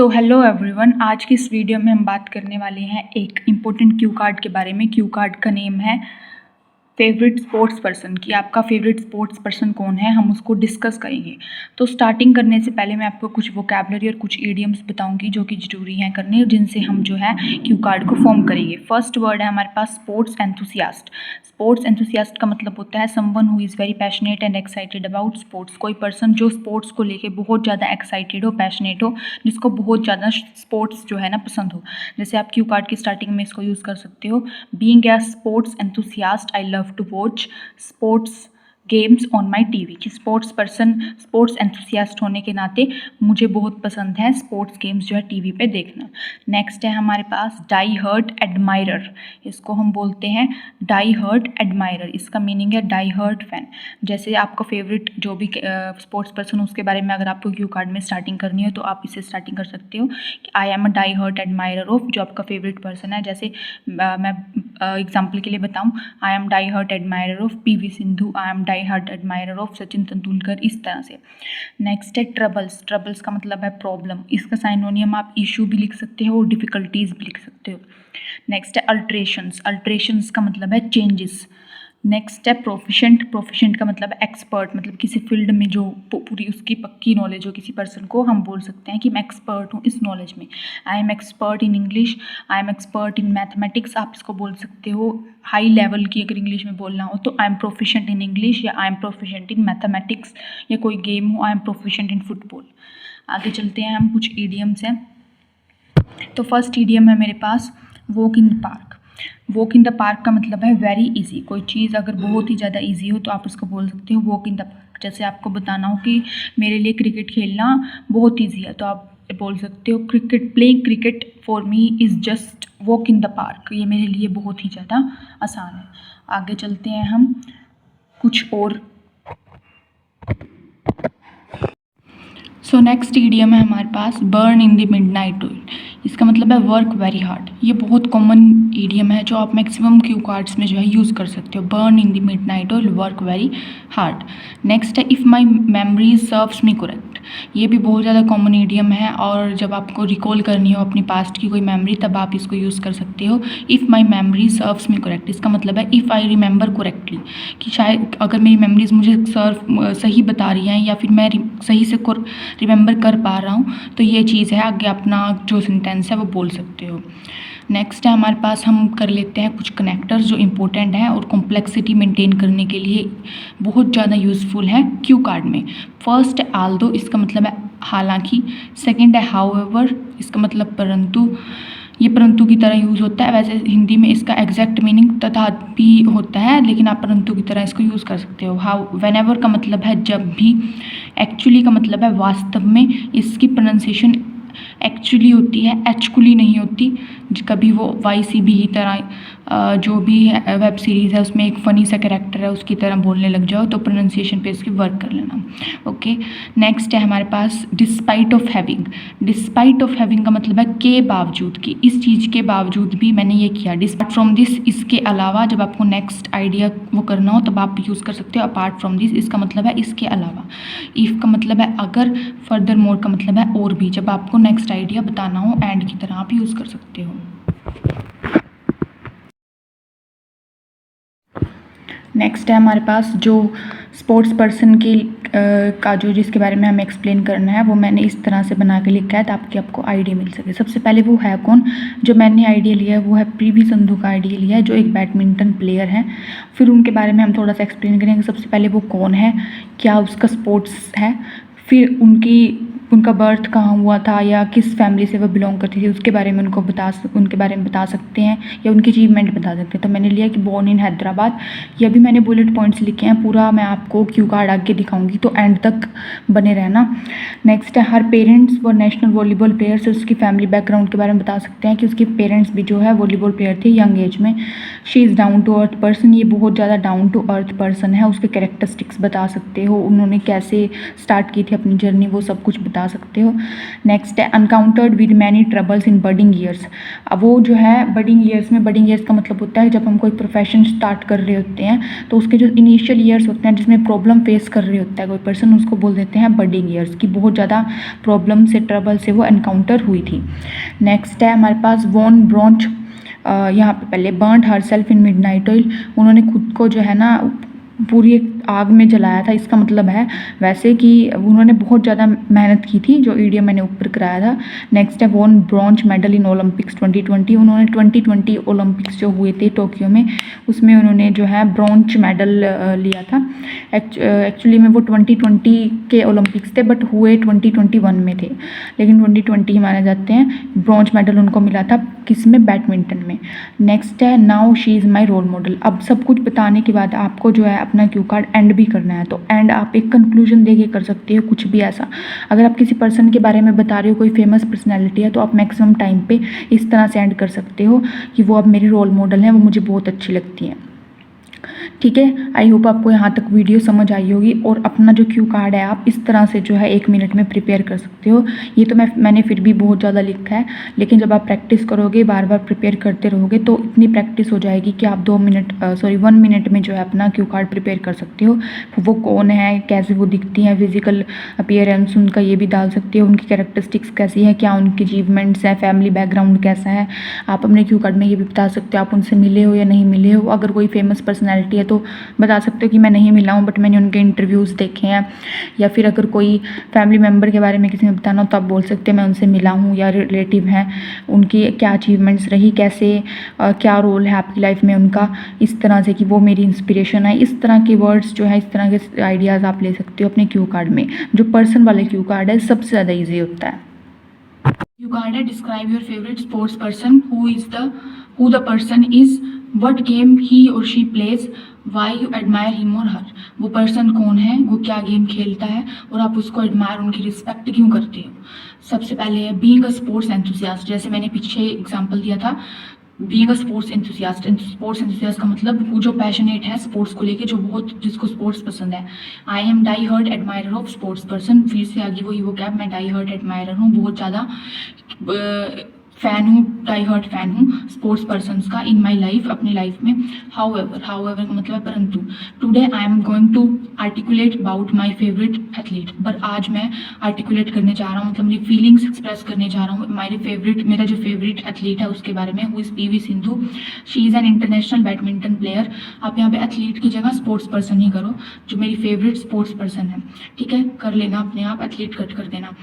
So hello everyone, आज की इस वीडियो में हम बात करने वाले हैं एक इम्पोर्टेंट क्यू कार्ड के बारे में। क्यू कार्ड का नेम है फेवरेट स्पोर्ट्स पर्सन, कि आपका फेवरेट स्पोर्ट्स पर्सन कौन है, हम उसको डिस्कस करेंगे। तो स्टार्टिंग करने से पहले मैं आपको कुछ वोकैबुलरी और कुछ इडियम्स बताऊंगी जो कि ज़रूरी हैं करने, जिनसे हम जो है क्यू कार्ड को फॉर्म करेंगे। फर्स्ट वर्ड है हमारे पास स्पोर्ट्स एंथुसियास्ट। स्पोर्ट्स एंथुसियास्ट का मतलब होता है someone who is very passionate and excited about sports. कोई पर्सन जो स्पोर्ट्स को लेके बहुत ज़्यादा एक्साइटेड हो, पैशनेट हो, जिसको बहुत ज़्यादा स्पोर्ट्स जो है ना पसंद हो। जैसे आप क्यू कार्ड की स्टार्टिंग में इसको यूज़ कर सकते हो, being a sports enthusiast I love to watch sports games on my TV. कि स्पोर्ट्स पर्सन, स्पोर्ट्स एंथुसियास्ट होने के नाते मुझे बहुत पसंद है स्पोर्ट्स गेम्स जो है टीवी पे देखना। नेक्स्ट है हमारे पास डाई हर्ट एडमायरर। इसको हम बोलते हैं डाई हर्ट एडमायरर। इसका मीनिंग है डाई हर्ट फैन। जैसे आपका फेवरेट जो भी स्पोर्ट्स पर्सन हो, उसके बारे में अगर आपको क्यू कार्ड में स्टार्टिंग करनी हो तो आप इससे स्टार्टिंग कर सकते हो कि I am a die hard admirer of, जो आपका फेवरेट पर्सन है। जैसे मैं एग्जाम्पल के लिए बताऊँ, I am die hard admirer of PV Sindhu, I am die hard admirer of Sachin Tendulkar, इस तरह से। नेक्स्ट है ट्रबल्स। ट्रबल्स का मतलब है प्रॉब्लम। इसका साइनोनियम आप इशू भी लिख सकते हो और डिफिकल्टीज भी लिख सकते हो। नेक्स्ट है अल्ट्रेशंस। अल्ट्रेशंस का मतलब है चेंजेस। नेक्स्ट है प्रोफिशेंट। प्रोफिशेंट का मतलब एक्सपर्ट, मतलब किसी फील्ड में जो पूरी उसकी पक्की नॉलेज हो किसी पर्सन को, हम बोल सकते हैं कि मैं एक्सपर्ट हूँ इस नॉलेज में। I am expert in English, I am expert in mathematics, आप इसको बोल सकते हो। हाई लेवल की अगर इंग्लिश में बोलना हो तो I am proficient in English, या I am proficient in mathematics, या कोई गेम हो I am proficient in football. आगे चलते हैं, हम कुछ ईडियम्स हैं। तो फर्स्ट ईडियम है मेरे पास walk in the park. Walk in the park का मतलब है वेरी इजी। कोई चीज़ अगर बहुत ही ज़्यादा इजी हो तो आप उसको बोल सकते हो वॉक इन द पार्क। जैसे आपको बताना हो कि मेरे लिए क्रिकेट खेलना बहुत इजी है तो आप बोल सकते हो cricket, playing cricket for me is just walk in the park. ये मेरे लिए बहुत ही ज़्यादा आसान है। आगे चलते हैं हम कुछ और। सो नेक्स्ट ईडियम है हमारे पास burn in the midnight oil. इसका मतलब है वर्क वेरी हार्ड। ये बहुत कॉमन ईडियम है जो आप मैक्सिमम क्यू कार्ड्स में जो है यूज़ कर सकते हो। Burn in the midnight oil, work very hard. Next है if my memory serves me correct. ये भी बहुत ज़्यादा कॉमन ईडियम है और जब आपको रिकॉल करनी हो अपनी पास्ट की कोई मेमोरी तब आप इसको यूज़ कर सकते हो। If my memory serves me correct, इसका मतलब है इफ़ आई रिमेंबर करेक्टली, कि शायद अगर मेरी मेमोरीज मुझे सही बता रही हैं या फिर मैं सही से रिमेंबर कर पा रहा हूँ तो ये चीज़ है, आगे अपना जो सेंटेंस है वो बोल सकते हो। नेक्स्ट है हमारे पास, हम कर लेते हैं कुछ कनेक्टर्स जो इम्पोर्टेंट हैं और कॉम्प्लेक्सिटी मेंटेन करने के लिए बहुत ज़्यादा यूज़फुल है क्यू कार्ड में। फर्स्ट है आल्दो, इसका मतलब है हालांकि। सेकंड है हाउएवर, इसका मतलब परंतु। ये परंतु की तरह यूज़ होता है। वैसे हिंदी में इसका एग्जैक्ट मीनिंग तथापि होता है, लेकिन आप परंतु की तरह इसको यूज़ कर सकते हो। हाउ व्हेनेवर का मतलब है जब भी। एक्चुअली का मतलब है वास्तव में। इसकी प्रोनाउंसिएशन एक्चुअली होती है, एक्चुअली नहीं होती। कभी वो YCB की तरह जो भी वेब सीरीज़ है उसमें एक फ़नी सा कैरेक्टर है उसकी तरह बोलने लग जाओ तो प्रोनाउंसिएशन पे इसकी वर्क कर लेना। ओके, नेक्स्ट है हमारे पास despite of having. Despite of having का मतलब है के बावजूद, कि इस चीज़ के बावजूद भी मैंने ये किया। डिस्पाइट फ्रॉम दिस, इसके अलावा। जब आपको नेक्स्ट आइडिया वो करना हो तब आप यूज़ कर सकते हो अपार्ट फ्रॉम दिस, इसका मतलब है इसके अलावा। इफ़ का मतलब है अगर, फर्दर मोर का मतलब है और भी। जब आपको नेक्स्ट आइडिया बताना हो एंड की तरह आप यूज़ कर सकते हो। नेक्स्ट है हमारे पास जो स्पोर्ट्स पर्सन की का जो जिसके बारे में हमें एक्सप्लेन करना है वो मैंने इस तरह से बना के लिखा है ताकि आपको आइडिया मिल सके। सबसे पहले वो है कौन, जो मैंने आइडिया लिया है वो है पीवी संधू का आइडिया लिया है, जो एक बैडमिंटन प्लेयर हैं। फिर उनके बारे में हम थोड़ा सा एक्सप्लेन करेंगे। सबसे पहले वो कौन है, क्या उसका स्पोर्ट्स है, फिर उनका बर्थ कहाँ हुआ था या किस फैमिली से वो बिलोंग करती थी उसके बारे में उनके बारे में बता सकते हैं, या उनकी अचीवमेंट बता सकते हैं। तो मैंने लिया कि बोर्न इन हैदराबाद। ये भी मैंने बुलेट पॉइंट्स लिखे हैं, पूरा मैं आपको क्यू कार्ड आगे दिखाऊंगी तो एंड तक बने रहना। नेक्स्ट है हर पेरेंट्स वो नेशनल वॉलीबॉल प्लेयर से, उसकी फैमिली बैकग्राउंड के बारे में बता सकते हैं कि उसके पेरेंट्स भी जो है वॉलीबॉल प्लेयर थे यंग एज में। She is down to earth person, ये बहुत ज़्यादा डाउन टू अर्थ पर्सन है। उसके कैरेक्टरिस्टिक्स बता सकते हो, उन्होंने कैसे स्टार्ट की थी अपनी जर्नी, वो सब कुछ बता बता सकते हो। नेक्स्ट है encountered with many troubles in budding years. अब वो जो है बडिंग ईयर्स में, बडिंग ईयर्स का मतलब होता है जब हम कोई प्रोफेशन स्टार्ट कर रहे होते हैं तो उसके जो इनिशियल ईयर्स होते हैं जिसमें प्रॉब्लम फेस कर रहे होता है कोई पर्सन, उसको बोल देते हैं बडिंग ईयर्स, की बहुत ज़्यादा प्रॉब्लम से, ट्रबल से वो एनकाउंटर हुई थी। नेक्स्ट है हमारे पास वॉन ब्रॉन्च, यहाँ पे पहले burned her self in midnight oil, उन्होंने खुद को जो है ना पूरी एक आग में जलाया था। इसका मतलब है वैसे कि उन्होंने बहुत ज़्यादा मेहनत की थी, जो वीडियो मैंने ऊपर कराया था। नेक्स्ट है won bronze medal in Olympics 2020, उन्होंने 2020 ओलंपिक्स जो हुए थे टोक्यो में, उसमें उन्होंने जो है ब्रॉन्ज मेडल लिया था। एक्चुअली में वो 2020 के ओलंपिक्स थे बट हुए 2021 में थे, लेकिन 2020 ही माने जाते हैं। ब्रॉन्ज मेडल उनको मिला था किसमें, बैडमिंटन में। नेक्स्ट है now she is my role model. अब सब कुछ बताने के बाद आपको जो है अपना क्यू कार्ड एंड भी करना है, तो एंड आप एक कंक्लूजन दे के कर सकते हो, कुछ भी ऐसा। अगर आप किसी पर्सन के बारे में बता रहे हो, कोई फेमस पर्सनैलिटी है, तो आप मैक्सिमम टाइम पे इस तरह से एंड कर सकते हो कि वो अब मेरे रोल मॉडल हैं, वो मुझे बहुत अच्छी लगती हैं। ठीक है, आई होप आपको यहाँ तक वीडियो समझ आई होगी। और अपना जो क्यू कार्ड है आप इस तरह से जो है 1 मिनट में प्रिपेयर कर सकते हो। ये तो मैंने फिर भी बहुत ज़्यादा लिखा है, लेकिन जब आप प्रैक्टिस करोगे, बार बार प्रिपेयर करते रहोगे, तो इतनी प्रैक्टिस हो जाएगी कि आप 1 मिनट में जो है अपना क्यू कार्ड प्रिपेयर कर सकते हो। वो कौन है, कैसे वो दिखती हैं, फिजिकल अपीयरेंस उनका ये भी डाल सकते हो, उनकी कैरेक्टरिस्टिक्स कैसी है, क्या उनकी अचीवमेंट्स हैं, फैमिली बैकग्राउंड कैसा है। आप अपने क्यू कार्ड में ये भी बता सकते हो आप उनसे मिले हो या नहीं मिले हो। अगर कोई फेमस पर्सनैलिटी है तो बता सकते हो कि मैं नहीं मिला हूँ बट मैंने उनके इंटरव्यूज़ देखे हैं। या फिर अगर कोई फैमिली मेम्बर के बारे में किसी ने बताना हो तो आप बोल सकते हैं मैं उनसे मिला हूँ, या रिलेटिव हैं, उनकी क्या अचीवमेंट्स रही, कैसे क्या रोल है आपकी लाइफ में उनका, इस तरह से कि वो मेरी इंस्पिरेशन है। इस तरह के वर्ड्स जो है, इस तरह के आइडियाज़ आप ले सकते हो अपने क्यू कार्ड में। जो पर्सन वाले क्यू कार्ड है सबसे ज़्यादा ईजी होता है। क्यू कार्ड है describe your favourite sports person, who the person is, what game he or she plays, why you admire him or her. वो पर्सन कौन है, वो क्या गेम खेलता है और आप उसको एडमायर, उनकी रिस्पेक्ट क्यों करते हो। सबसे पहले है बीइंग अ स्पोर्ट्स एंथुसियास्ट, जैसे मैंने पीछे एग्जांपल दिया था। Being a sports enthusiast, sports enthusiast का मतलब वो जो पैशनेट है स्पोर्ट्स को लेके, जो बहुत, जिसको स्पोर्ट्स पसंद है। I am die hard admirer of sports person, फिर से आगे वही वो क्या, मैं डाई हर्ड एडमायरर हूँ, बहुत ज़्यादा फ़ैन हूँ, डाई हर्ट फ़ैन हूँ स्पोर्ट्स पर्सनस का इन माई लाइफ, अपनी लाइफ में। हाउएवर का मतलब परंतु। Today I am going to articulate about my favourite athlete, पर आज मैं आर्टिकुलेट करने जा रहा हूँ, मतलब मेरी फीलिंग्स एक्सप्रेस करने जा रहा हूँ मेरा जो फेवरेट एथलीट है उसके बारे में, who is PV Sindhu. She is an international badminton player. आप यहाँ पे एथलीट की जगह स्पोर्ट्स पर्सन ही करो, जो मेरी फेवरेट स्पोर्ट्स पर्सन है। ठीक है, कर लेना अपने आप, एथलीट कट कर देना।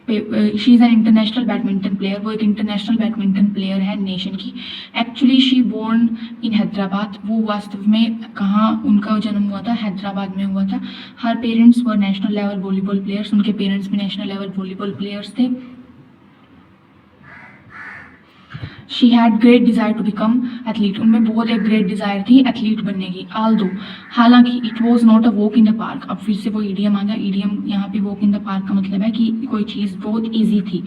She is an international badminton player, वो एक इंटरनेशनल बैडमिंटन प्लेयर है नेशन की। Actually she born in Hyderabad, वो वास्तव में कहाँ उनका जन्म हुआ था, हैदराबाद में हुआ था। Her parents were national level volleyball players, उनके पेरेंट्स भी नेशनल लेवल वॉलीबॉल प्लेयर्स थे। She had great desire to become athlete, उनमें बहुत एक ग्रेट डिज़ायर थी एथलीट बनने की। हालांकि it was not a walk in the park, अब फिर से वो ईडियम आ गया। ईडियम यहाँ पे वॉक इन द पार्क का मतलब है कि कोई चीज़ बहुत ईजी थी,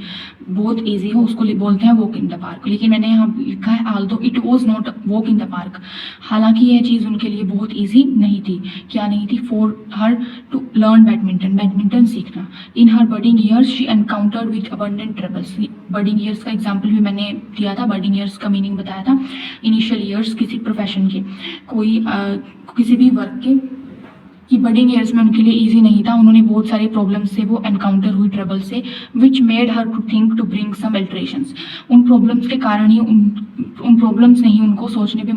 बहुत ईजी हो उसको बोलते हैं वॉक इन द पार्क। लेकिन मैंने यहाँ लिखा है Aldous it was not walk in the park, हालांकि यह चीज़ उनके लिए बहुत ईजी नहीं थी। क्या नहीं थी, for her to learn badminton सीखना। In her budding years she encountered with abundant troubles, budding years का एग्जाम्पल भी मैंने दिया था, बडिंग ईयर्स का मीनिंग बताया था। इनिशियल ईयर्स किसी प्रोफेशन के, किसी भी वर्क के, कि बडिंग ईयर्स में उनके लिए इजी नहीं था, उन्होंने बहुत सारी प्रॉब्लम्स से वो एनकाउंटर हुई, ट्रबल से, which made her to think to bring some alterations. उन प्रॉब्लम्स के कारण ही उन प्रॉब्लम्स ने ही उनको सोचने पे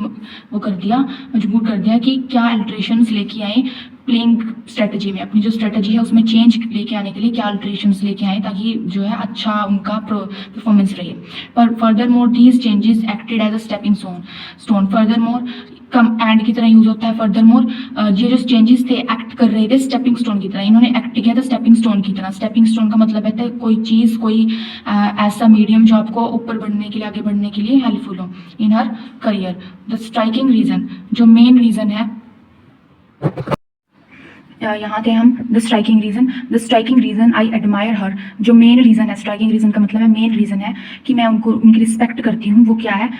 वो कर दिया, मजबूर कर दिया कि क्या अल्टरेशंस लेके आए प्लेइंग स्ट्रेटजी में, अपनी जो स्ट्रेटजी है उसमें चेंज लेके आने के लिए क्या अल्टरेशंस लेके आए ताकि जो है अच्छा उनका परफॉर्मेंस रहे। पर furthermore these changes acted as a stepping stone, furthermore come and की तरह यूज होता है। फर्दर मोर ये जो चेंजेस थे एक्ट कर रहे थे स्टेपिंग स्टोन की तरह, इन्होंने एक्ट किया था स्टेपिंग स्टोन की तरह। स्टेपिंग स्टोन का मतलब है कोई चीज़, कोई ऐसा मीडियम जो आपको ऊपर बढ़ने के लिए, आगे बढ़ने के लिए हेल्पफुल हो in her career. The striking reason, जो मेन रीजन है, यहाँ थे हम। The striking reason I admire her, जो मेन रीज़न है, स्ट्राइकिंग रीजन का मतलब है मेन रीज़न है कि मैं उनकी रिस्पेक्ट करती हूँ। वो क्या है,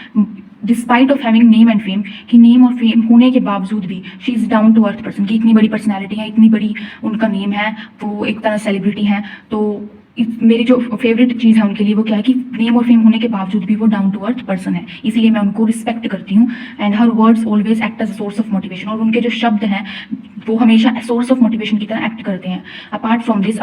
despite of having name and fame, कि नेम और फेम होने के बावजूद भी she is down to earth person, की इतनी बड़ी पर्सनैलिटी है, इतनी बड़ी उनका नेम है, वो एक तरह सेलिब्रिटी हैं, तो मेरी जो फेवरेट चीज़ है उनके लिए वो क्या है कि नेम और फेम होने के बावजूद भी वो डाउन टू अर्थ पर्सन है, इसलिए मैं उनको रिस्पेक्ट करती हूँ। And her words always act as a source of motivation, और उनके जो शब्द हैं वो हमेशा सोर्स ऑफ मोटिवेशन की तरह एक्ट करते हैं। अपार्ट फ्रॉम दिस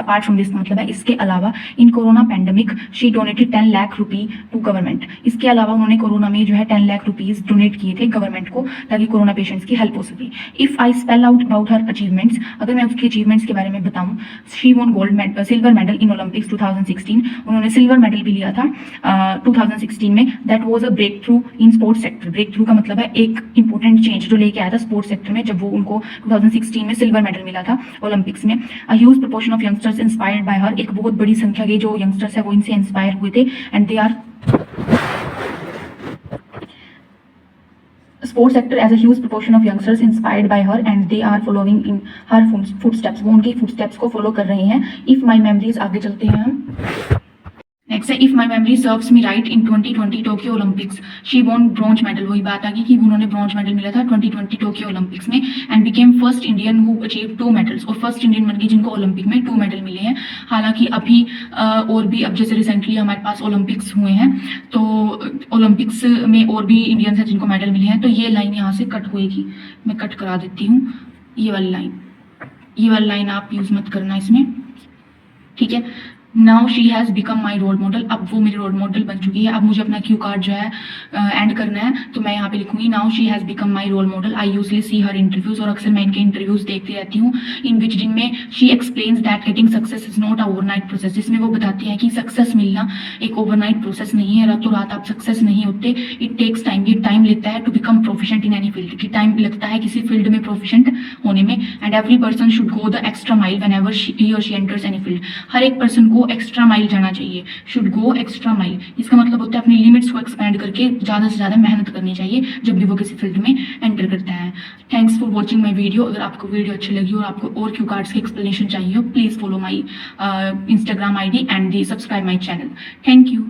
मतलब है इसके अलावा in corona pandemic she donated 10 lakh rupee to government. इसके अलावा उन्होंने कोरोना में जो है 10 लाख रुपीज़ डोनेट किए थे गवर्नमेंट को, ताकि कोरोना पेशेंट्स की हेल्प हो सके। If I spell out about her achievements, अगर मैं उसकी अचीवमेंट्स के बारे में बताऊँ, she won silver medal in Olympics 2016, उन्होंने सिल्वर मेडल भी लिया था 2016 में। That was a breakthrough in sports sector. Breakthrough का मतलब है एक इंपॉर्टेंट चेंज जो लेके आया था स्पोर्ट्स सेक्टर में, जब वो उनको 2016 में सिल्वर मेडल मिला था ओलंपिक्स में। अ huge proportion of youngsters inspired by हर, एक बहुत बड़ी संख्या के जो यंगस्टर्स है वो इनसे इंस्पायर हुए थे। And they are sports sector as a huge proportion of youngsters inspired by her and they are following in her footsteps, वो उनकी फुटस्टेप्स को फॉलो कर रहे हैं। इफ माई मेमोरीज, आगे चलते हैं हम। नेक्स्ट है if my memory serves me right in 2020 Tokyo Olympics she von bronze medal. वही बात आ गई कि उन्होंने ब्रॉन्ज मेडल मिला था 2020 टोक्यो ओलंपिक्स में। And became first Indian who achieve 2 medals, और फर्स्ट इंडियन बन गई जिनको ओलंपिक में 2 मेडल मिले हैं। हालांकि अभी और भी अब जैसे रिसेंटली हमारे पास ओलंपिक्स हुए हैं, तो ओलंपिक्स में और भी इंडियंस हैं जिनको मेडल मिले हैं। तो ये लाइन यहाँ से कट होएगी, मैं कट करा देती हूँ। ये वाली लाइन आप यूज़ मत करना इसमें, ठीक है। Now she has become my role model, अब वो मेरी रोल मॉडल बन चुकी है। अब मुझे अपना क्यू कार्ड जो है एंड करना है, तो मैं यहाँ पे लिखूंगी now she has become my role model. I usually see her interviews, और अक्सर मैं इनके इंटरव्यूज देखती रहती हूँ, इन विच जिनमें she explains that getting success is not a overnight process, जिसमें वो बताती हैं कि सक्सेस मिलना एक ओवरनाइट प्रोसेस नहीं है, रातों रात आप सक्सेस नहीं होते। इट टेक्स टाइम, ये टाइम लेता है to become proficient in any field, कि टाइम लगता है किसी फील्ड में प्रोफिशिएंट होने में। And every person should go the extra mile whenever he or she enters any field, हर एक पर्सन को एक्स्ट्रा माइल चाहिए, शुड गो एक्स्ट्रा माइल। इसका मतलब होता है अपनी लिमिट्स को एक्सपेंड करके ज़्यादा से ज़्यादा मेहनत करनी चाहिए जब भी वो किसी फील्ड में एंटर करता है। Thanks for watching my video. अगर आपको वीडियो अच्छी लगी और आपको और क्यू कार्ड्स की एक्सप्लेनेशन चाहिए हो, please follow my Instagram ID and subscribe my channel. Thank you.